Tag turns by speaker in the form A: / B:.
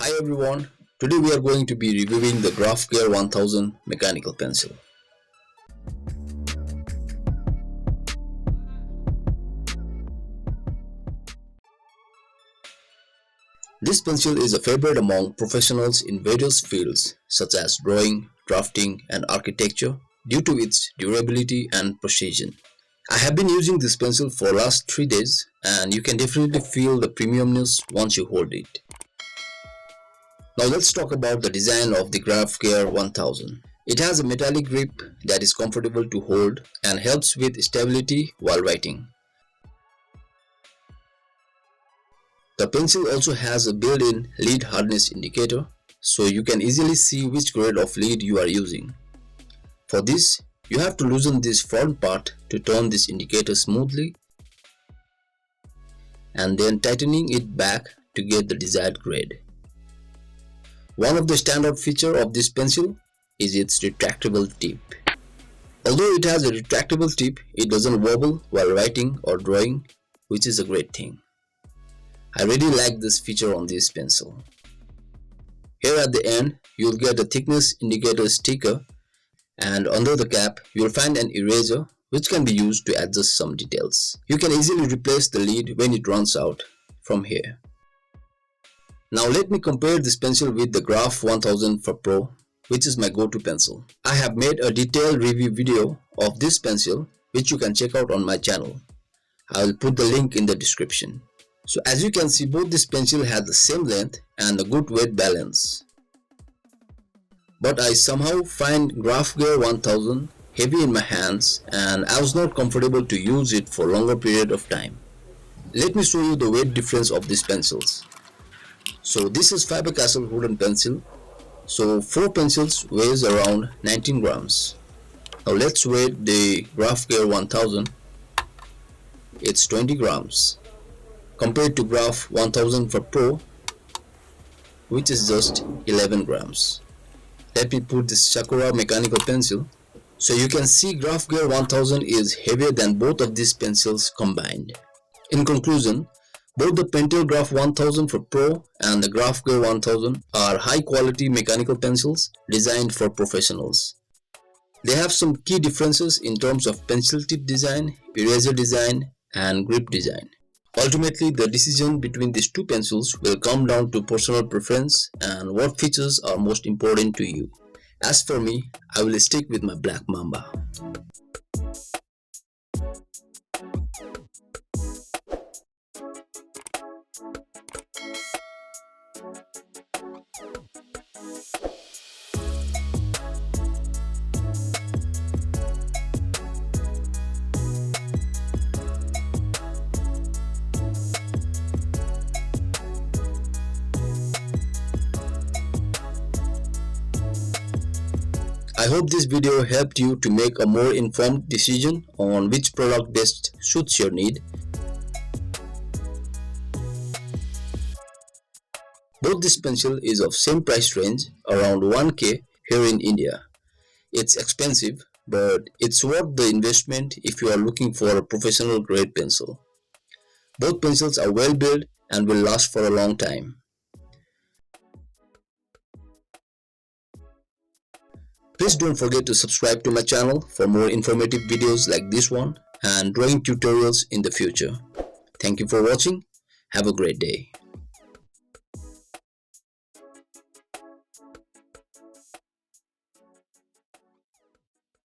A: Hi everyone, today we are going to be reviewing the GraphGear 1000 mechanical pencil. This pencil is a favorite among professionals in various fields such as drawing, drafting and architecture due to its durability and precision. I have been using this pencil for last 3 days and you can definitely feel the premiumness once you hold it. Now let's talk about the design of the GraphGear 1000. It has a metallic grip that is comfortable to hold and helps with stability while writing. The pencil also has a built-in lead hardness indicator, so you can easily see which grade of lead you are using. For this, you have to loosen this front part to turn this indicator smoothly and then tightening it back to get the desired grade. One of the standout features of this pencil is its retractable tip. Although it has a retractable tip, it doesn't wobble while writing or drawing, which is a great thing. I really like this feature on this pencil. Here at the end, you'll get a thickness indicator sticker, and under the cap, you'll find an eraser which can be used to adjust some details. You can easily replace the lead when it runs out from here. Now let me compare this pencil with the Graph 1000 for Pro, which is my go-to pencil. I have made a detailed review video of this pencil which you can check out on my channel. I will put the link in the description. So as you can see, both this pencil has the same length and a good weight balance. But I somehow find GraphGear 1000 heavy in my hands and I was not comfortable to use it for longer period of time. Let me show you the weight difference of these pencils. So this is Faber-Castell wooden pencil. So 4 pencils weighs around 19 grams. Now let's weigh the GraphGear 1000. It's 20 grams. Compared to Graph 1000 for Pro, which is just 11 grams. Let me put this Sakura mechanical pencil. So you can see GraphGear 1000 is heavier than both of these pencils combined. In conclusion, both the Pentel Graph 1000 for Pro and the GraphGear 1000 are high quality mechanical pencils designed for professionals. They have some key differences in terms of pencil tip design, eraser design and grip design. Ultimately, the decision between these two pencils will come down to personal preference and what features are most important to you. As for me, I will stick with my Black Mamba. I hope this video helped you to make a more informed decision on which product best suits your need. Both this pencil is of same price range, around 1K here in India. It's expensive, but it's worth the investment if you are looking for a professional grade pencil. Both pencils are well built and will last for a long time. Please don't forget to subscribe to my channel for more informative videos like this one and drawing tutorials in the future. Thank you for watching. Have a great day.